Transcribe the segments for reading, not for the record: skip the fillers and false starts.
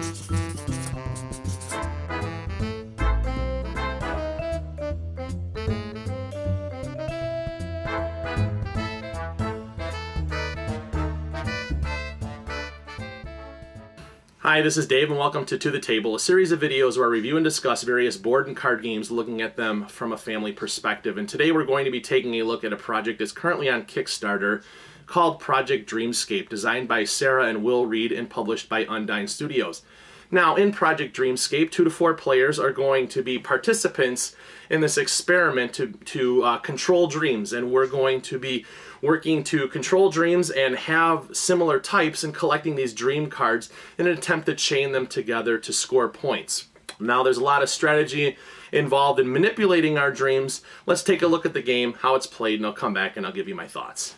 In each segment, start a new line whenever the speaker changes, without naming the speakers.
Hi, this is Dave and welcome to the Table, a series of videos where I review and discuss various board and card games, looking at them from a family perspective. And today we're going to be taking a look at a project that's currently on Kickstarter called Project Dreamscape, designed by Sarah and Will Reed and published by Undyne Studios. Now, in Project Dreamscape, 2 to 4 players are going to be participants in this experiment to control dreams, and we're going to be working to control dreams and have similar types and collecting these dream cards in an attempt to chain them together to score points. Now, there's a lot of strategy involved in manipulating our dreams. Let's take a look at the game, how it's played, and I'll come back and I'll give you my thoughts.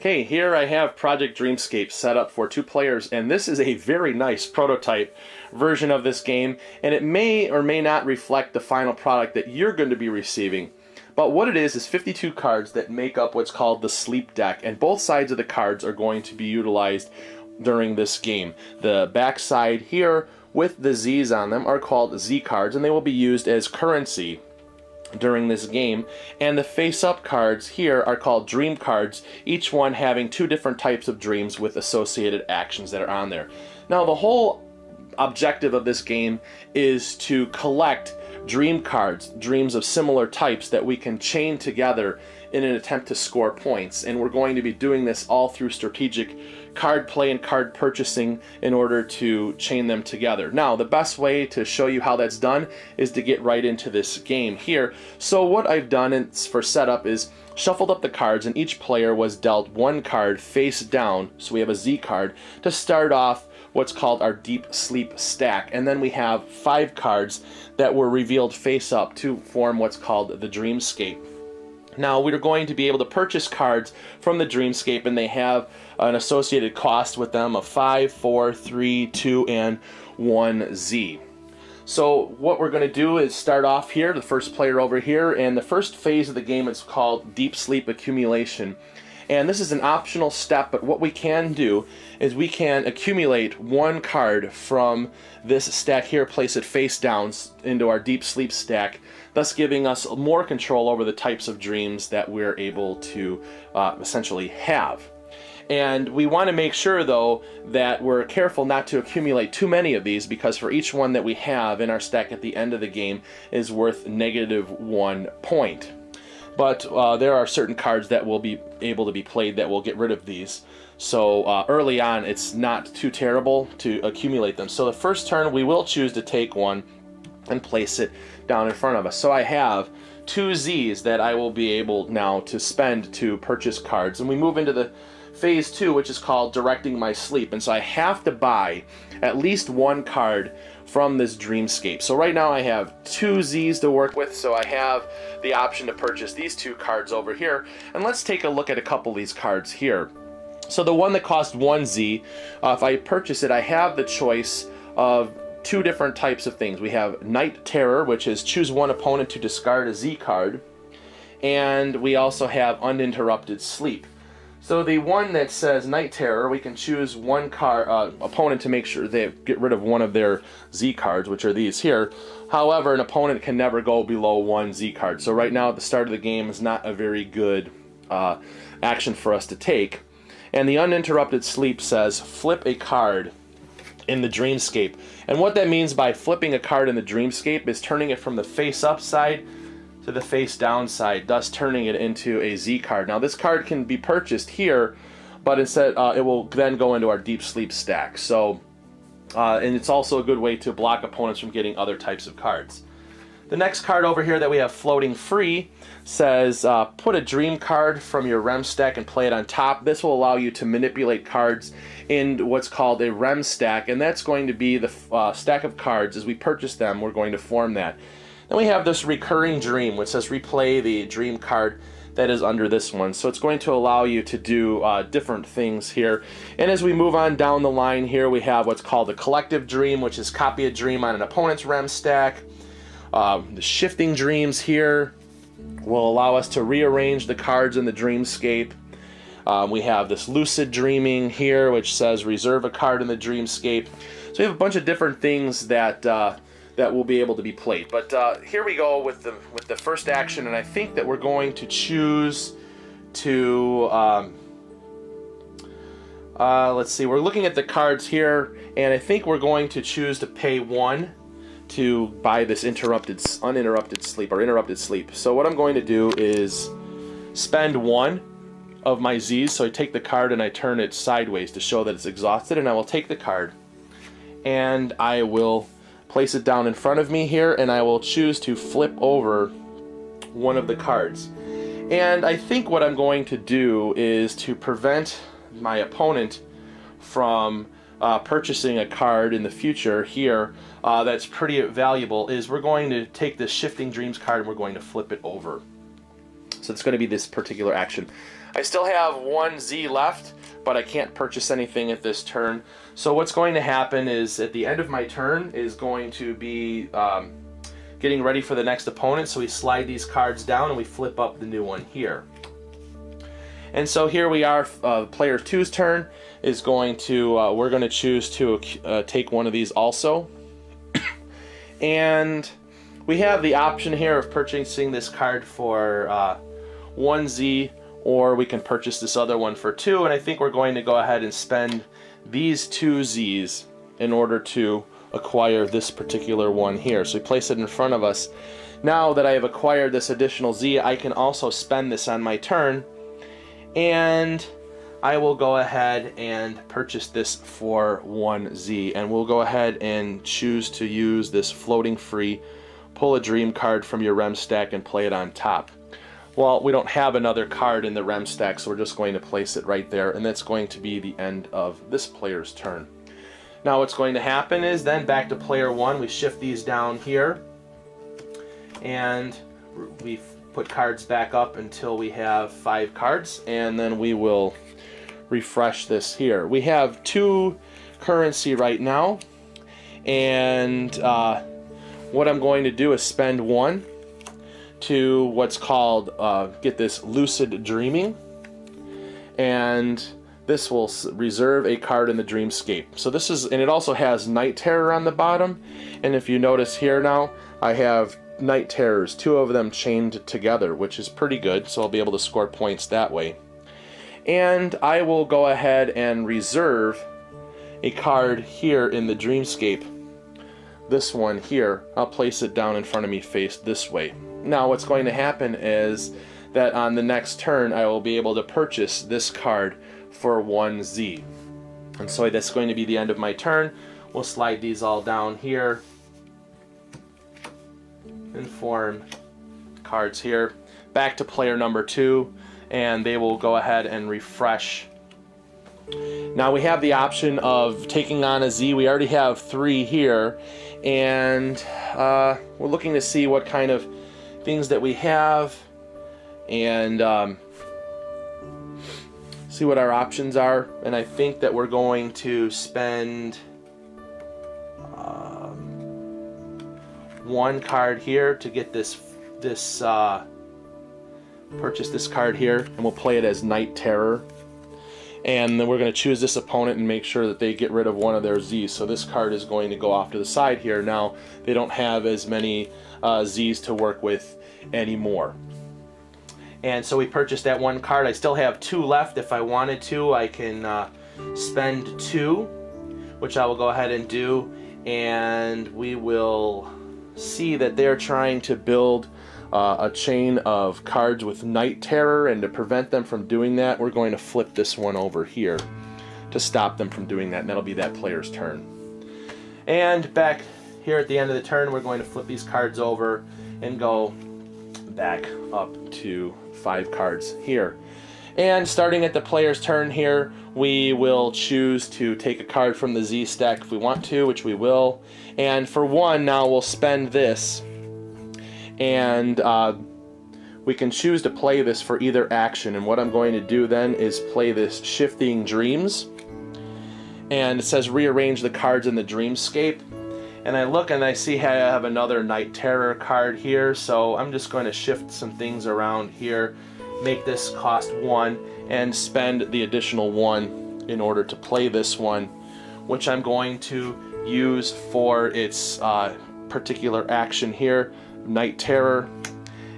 Okay, here I have Project Dreamscape set up for 2 players, and this is a very nice prototype version of this game, and it may or may not reflect the final product that you're going to be receiving. But what it is 52 cards that make up what's called the sleep deck, and both sides of the cards are going to be utilized during this game. The back side here with the Z's on them are called Z cards, and they will be used as currency during this game. And the face-up cards here are called dream cards, each one having 2 different types of dreams with associated actions that are on there. Now, the whole objective of this game is to collect dream cards, dreams of similar types that we can chain together in an attempt to score points. And we're going to be doing this all through strategic card play and card purchasing in order to chain them together. Now, the best way to show you how that's done is to get right into this game here. So what I've done for setup is shuffled up the cards, and each player was dealt 1 card face down, so we have a Z card, to start off what's called our deep sleep stack. And then we have 5 cards that were revealed face up to form what's called the Dreamscape. Now, we're going to be able to purchase cards from the Dreamscape, and they have an associated cost with them of 5, 4, 3, 2, and 1 Z. So what we're going to do is start off here, the first player over here, and the first phase of the game is called Deep Sleep Accumulation. And this is an optional step, but what we can do is we can accumulate 1 card from this stack here, place it face down into our deep sleep stack, thus giving us more control over the types of dreams that we're able to essentially have. And we want to make sure, though, that we're careful not to accumulate too many of these, because for each one that we have in our stack at the end of the game is worth -1 point. But there are certain cards that will be able to be played that will get rid of these. So early on, it's not too terrible to accumulate them. So the first turn, we will choose to take one and place it down in front of us. So I have 2 Z's that I will be able now to spend to purchase cards. And we move into the phase 2, which is called Directing My Sleep. And so I have to buy at least 1 card from this Dreamscape. So right now I have 2 Z's to work with, so I have the option to purchase these 2 cards over here. And let's take a look at a couple of these cards here. So the one that cost 1 Z, if I purchase it, I have the choice of 2 different types of things. We have Night Terror, which is choose 1 opponent to discard a Z card, and we also have Uninterrupted Sleep. So the one that says Night Terror, we can choose 1 opponent to make sure they get rid of 1 of their Z cards, which are these here. However, an opponent can never go below 1 Z card. So right now at the start of the game is not a very good action for us to take. And the Uninterrupted Sleep says flip a card in the Dreamscape. And what that means by flipping a card in the Dreamscape is turning it from the face-up side to the face-down side, thus turning it into a Z card. Now, this card can be purchased here, but instead it will then go into our deep sleep stack. So, and it's also a good way to block opponents from getting other types of cards. The next card over here that we have floating free says put a dream card from your REM stack and play it on top. This will allow you to manipulate cards in what's called a REM stack, and that's going to be the stack of cards. As we purchase them, we're going to form that. Then we have this recurring dream, which says replay the dream card that is under this one. So it's going to allow you to do different things here. And as we move on down the line here, we have what's called a collective dream, which is copy a dream on an opponent's REM stack. The shifting dreams here will allow us to rearrange the cards in the Dreamscape. We have this lucid dreaming here, which says reserve a card in the Dreamscape. So we have a bunch of different things that that will be able to be played. But here we go with the first action, and I think that we're going to choose to let's see. We're looking at the cards here, and I think we're going to choose to pay 1 to buy this uninterrupted sleep. So what I'm going to do is spend 1 of my Z's. So I take the card and I turn it sideways to show that it's exhausted, and I will take the card and I will place it down in front of me here, and I will choose to flip over one of the cards. And I think what I'm going to do is to prevent my opponent from purchasing a card in the future here that's pretty valuable, is we're going to take this Shifting Dreams card and we're going to flip it over. So it's going to be this particular action. I still have 1 Z left, but I can't purchase anything at this turn. So what's going to happen is at the end of my turn is going to be getting ready for the next opponent. So we slide these cards down and we flip up the new one here. And so here we are, player 2's turn is going to, we're going to choose to take one of these also. And we have the option here of purchasing this card for 1 Z, or we can purchase this other one for 2, and I think we're going to go ahead and spend these 2 Z's in order to acquire this particular one here. So we place it in front of us. Now that I have acquired this additional Z, I can also spend this on my turn, and I will go ahead and purchase this for 1 Z, and we'll go ahead and choose to use this floating free pull a dream card from your rem stack and play it on top. Well, we don't have another card in the rem stack, so we're just going to place it right there, and that's going to be the end of this player's turn. Now what's going to happen is then back to player 1, we shift these down here, and we put cards back up until we have 5 cards, and then we will refresh this here. We have 2 currency right now, and what I'm going to do is spend 1 to what's called, get this lucid dreaming, and this will reserve a card in the Dreamscape. So this is, and it also has Night Terror on the bottom, and if you notice here now, I have Night Terrors, 2 of them chained together, which is pretty good, so I'll be able to score points that way. And I will go ahead and reserve a card here in the Dreamscape. This one here, I'll place it down in front of me faced this way. Now what's going to happen is that on the next turn I will be able to purchase this card for 1 Z. And so that's going to be the end of my turn. We'll slide these all down here and form cards here. Back to player number 2, and they will go ahead and refresh. Now we have the option of taking on a Z. We already have 3 here, and we're looking to see what kind of things that we have and see what our options are. And I think that we're going to spend 1 card here to get this purchase this card here, and we'll play it as Night Terror. And then we're going to choose this opponent and make sure that they get rid of one of their Z's. So this card is going to go off to the side here. Now they don't have as many Z's to work with anymore. And so we purchased that 1 card. I still have 2 left. If I wanted to, I can spend 2, which I will go ahead and do. And we will see that they're trying to build a chain of cards with Night Terror, and to prevent them from doing that, we're going to flip this one over here to stop them from doing that, and that'll be that player's turn. And back here at the end of the turn, we're going to flip these cards over and go back up to 5 cards here. And starting at the player's turn here, we will choose to take a card from the Z stack if we want to, which we will. And for 1 now, we'll spend this, and we can choose to play this for either action. And what I'm going to do then is play this Shifting Dreams, and it says rearrange the cards in the Dreamscape. And I look and I see I have another Night Terror card here, so I'm just going to shift some things around here make this cost 1 and spend the additional 1 in order to play this one, which I'm going to use for its particular action here, Night Terror,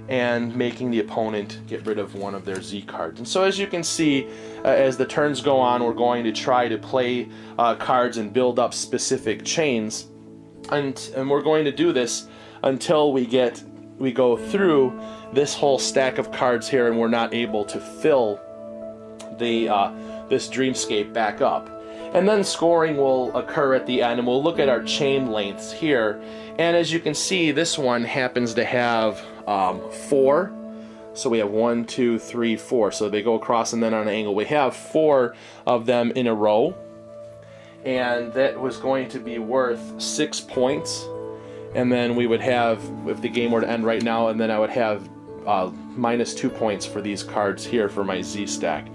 and making the opponent get rid of one of their Z cards. And so as you can see, as the turns go on, we're going to try to play cards and build up specific chains, and we're going to do this until we go through this whole stack of cards here and we're not able to fill this Dreamscape back up. And then scoring will occur at the end, and we'll look at our chain lengths here. And as you can see, this one happens to have 4. So we have 1, 2, 3, 4. So they go across and then on an angle. We have 4 of them in a row. And that was going to be worth 6 points. And then we would have, if the game were to end right now, and then I would have -2 points for these cards here for my Z stack.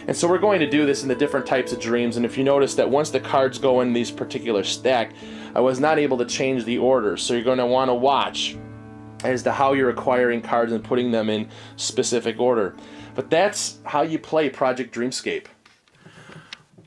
And so we're going to do this in the different types of dreams, and if you notice that once the cards go in these particular stack, I was not able to change the order, so you're going to want to watch as to how you're acquiring cards and putting them in specific order. But that's how you play Project Dreamscape.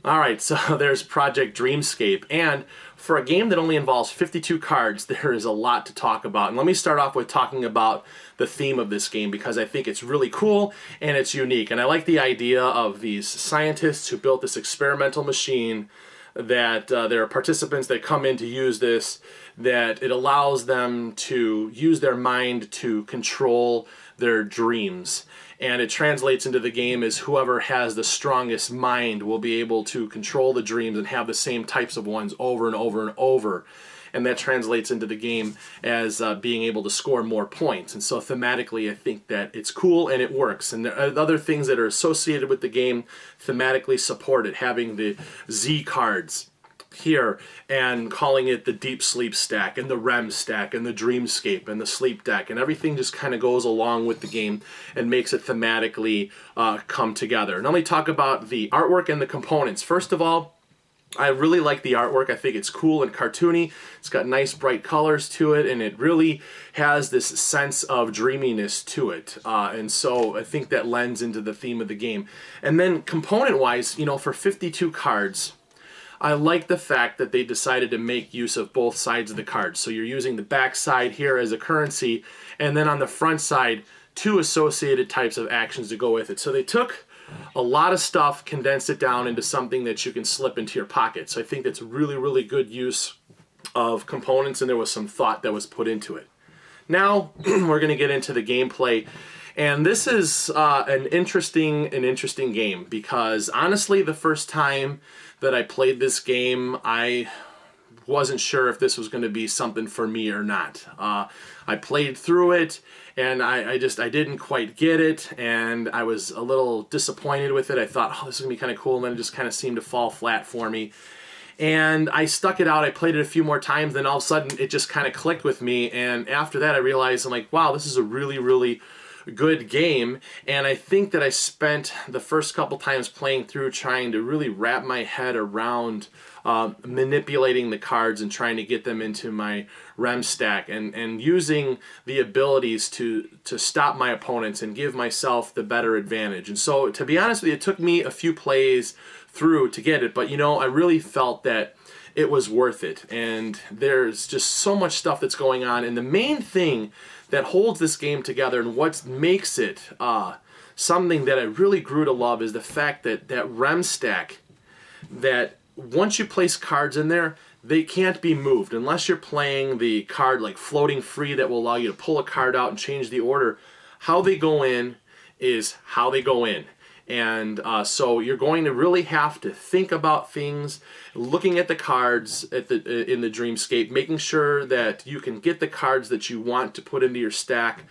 Alright, so there's Project Dreamscape, and for a game that only involves 52 cards, there is a lot to talk about. And let me start off with talking about the theme of this game, because I think it's really cool and it's unique. And I like the idea of these scientists who built this experimental machine, that there are participants that come in to use this, that it allows them to use their mind to control their dreams. And it translates into the game as whoever has the strongest mind will be able to control the dreams and have the same types of ones over and over and over. And that translates into the game as being able to score more points. And so thematically, I think that it's cool and it works. And there are other things that are associated with the game thematically support it, having the Z cards here and calling it the deep sleep stack and the REM stack and the Dreamscape and the sleep deck, and everything just kind of goes along with the game and makes it thematically come together. And let me talk about the artwork and the components. First of all, I really like the artwork. I think it's cool and cartoony. It's got nice bright colors to it, and it really has this sense of dreaminess to it. And so I think that lends into the theme of the game. And then component-wise, you know, for 52 cards, I like the fact that they decided to make use of both sides of the cards. So you're using the back side here as a currency, and then on the front side, 2 associated types of actions to go with it. So they took a lot of stuff, condensed it down into something that you can slip into your pocket. So I think that's really, really good use of components, and there was some thought that was put into it. Now we're going to get into the gameplay. And this is an interesting game, because honestly, the first time that I played this game, I wasn't sure if this was going to be something for me or not. I played through it, and I didn't quite get it, and I was a little disappointed with it. I thought, oh, this is going to be kind of cool, and then it just kind of seemed to fall flat for me. And I stuck it out. I played it a few more times, then all of a sudden it just kind of clicked with me, and after that I realized, I'm like, wow, this is a really, really good game. And I think that I spent the first couple times playing through trying to really wrap my head around manipulating the cards and trying to get them into my REM stack, and using the abilities to stop my opponents and give myself the better advantage. And so, to be honest with you, it took me a few plays through to get it, but you know, I really felt that it was worth it. And there's just so much stuff that's going on, and the main thing that holds this game together and what makes it something that I really grew to love is the fact that that REM stack, that once you place cards in there, they can't be moved unless you're playing the card like floating free that will allow you to pull a card out and change the order. How they go in is how they go in. And so you're going to really have to think about things, looking at the cards in the Dreamscape, making sure that you can get the cards that you want to put into your stack,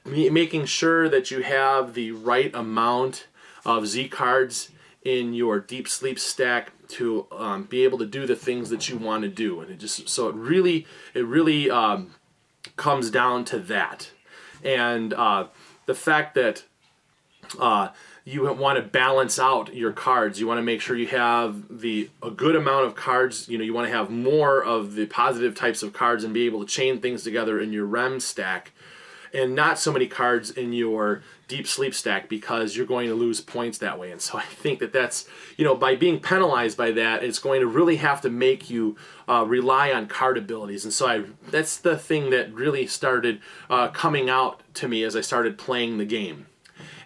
making sure that you have the right amount of Z cards in your deep sleep stack to be able to do the things that you want to do. And it really comes down to that. And the fact that you want to balance out your cards. You want to make sure you have a good amount of cards. You know, you want to have more of the positive types of cards and be able to chain things together in your REM stack. and not so many cards in your deep sleep stack, because you're going to lose points that way. And so I think that that's, by being penalized by that, it's going to really have to make you rely on card abilities. And so that's the thing that really started coming out to me as I started playing the game.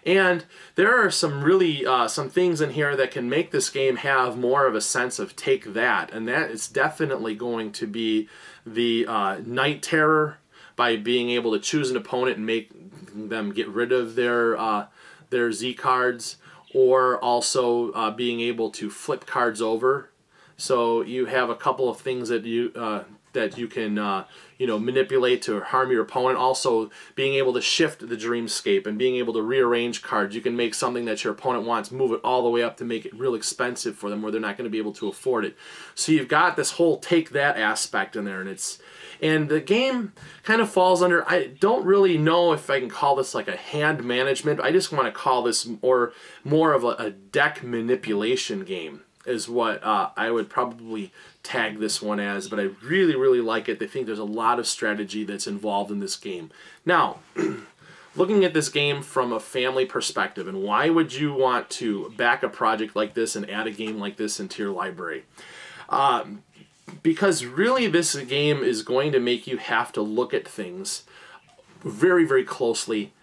And there are some really some things in here that can make this game have more of a sense of take that, and that is definitely going to be the Night Terror, by being able to choose an opponent and make them get rid of their Z cards, or also being able to flip cards over. So you have a couple of things that you can manipulate to harm your opponent. Also being able to shift the Dreamscape and being able to rearrange cards. You can make something that your opponent wants, move it all the way up to make it real expensive for them where they're not going to be able to afford it. So you've got this whole take that aspect in there, and the game kind of falls under, I don't really know if I can call this like a hand management. I just want to call this more of a deck manipulation game is what I would probably tag this one as, but I really, really like it. I think there's a lot of strategy that's involved in this game. Now, looking at this game from a family perspective, and why would you want to back a project like this and add a game like this into your library? Because really this game is going to make you have to look at things very, very closely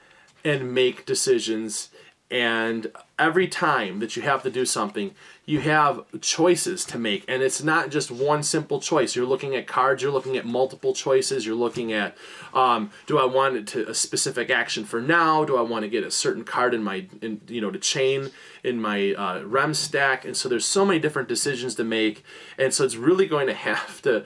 and make decisions. And every time that you have to do something, you have choices to make, and it's not just one simple choice. You're looking at cards, you're looking at multiple choices, you're looking at, do I want a specific action for now? Do I want to get a certain card to chain in my REM stack? And so there's so many different decisions to make, and so it's really going to have to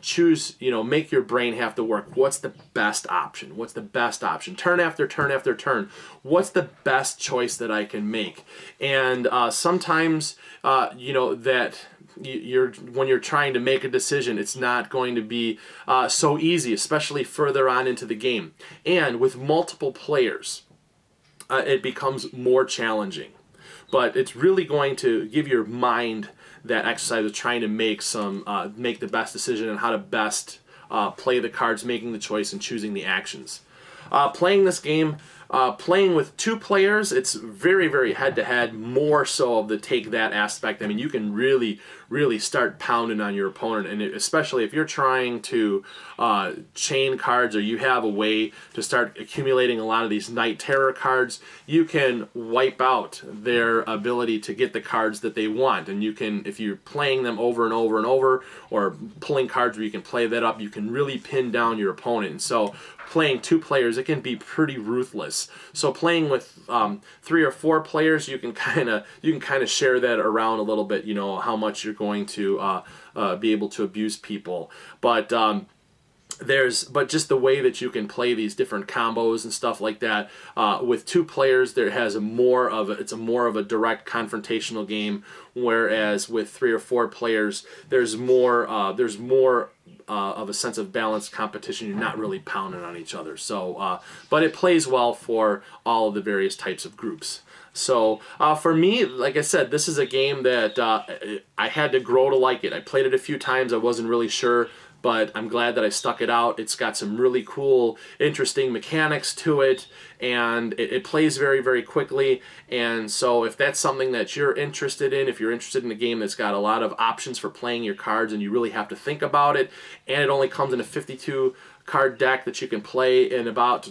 choose, make your brain have to work. What's the best option? What's the best option? Turn after turn after turn. What's the best choice that I can make? And sometimes, that when you're trying to make a decision, it's not going to be so easy, especially further on into the game. And with multiple players, it becomes more challenging. But it's really going to give your mind that exercise of trying to make the best decision on how to best play the cards, making the choice and choosing the actions. Playing this game, playing with two players, it's very, very head-to-head, more so of the take that aspect. I mean, you can really, really start pounding on your opponent, and especially if you're trying to chain cards, or you have a way to start accumulating a lot of these Night Terror cards, you can wipe out their ability to get the cards that they want. And you can, if you're playing them over and over and over, or pulling cards where you can play that up, you can really pin down your opponent. And so playing two players, it can be pretty ruthless. So playing with 3 or 4 players, you can kind of share that around a little bit. How much you're going to be able to abuse people, but just the way that you can play these different combos and stuff like that with 2 players, it's more of a direct confrontational game. Whereas with 3 or 4 players, there's more of a sense of balanced competition. You're not really pounding on each other. So, but it plays well for all of the various types of groups. So for me, like I said, this is a game that I had to grow to like it. I played it a few times. I wasn't really sure, but I'm glad that I stuck it out. It's got some really cool, interesting mechanics to it, and it plays very, very quickly. And so if that's something that you're interested in, if you're interested in a game that's got a lot of options for playing your cards and you really have to think about it, and it only comes in a 52 card deck that you can play in about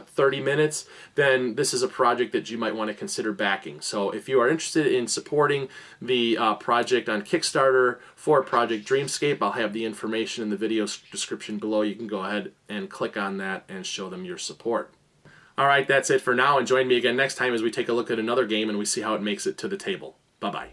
30 minutes, then this is a project that you might want to consider backing. So if you are interested in supporting the project on Kickstarter for Project Dreamscape, I'll have the information in the video description below. You can go ahead and click on that and show them your support. Alright, that's it for now, and join me again next time as we take a look at another game and we see how it makes it to the table. Bye-bye.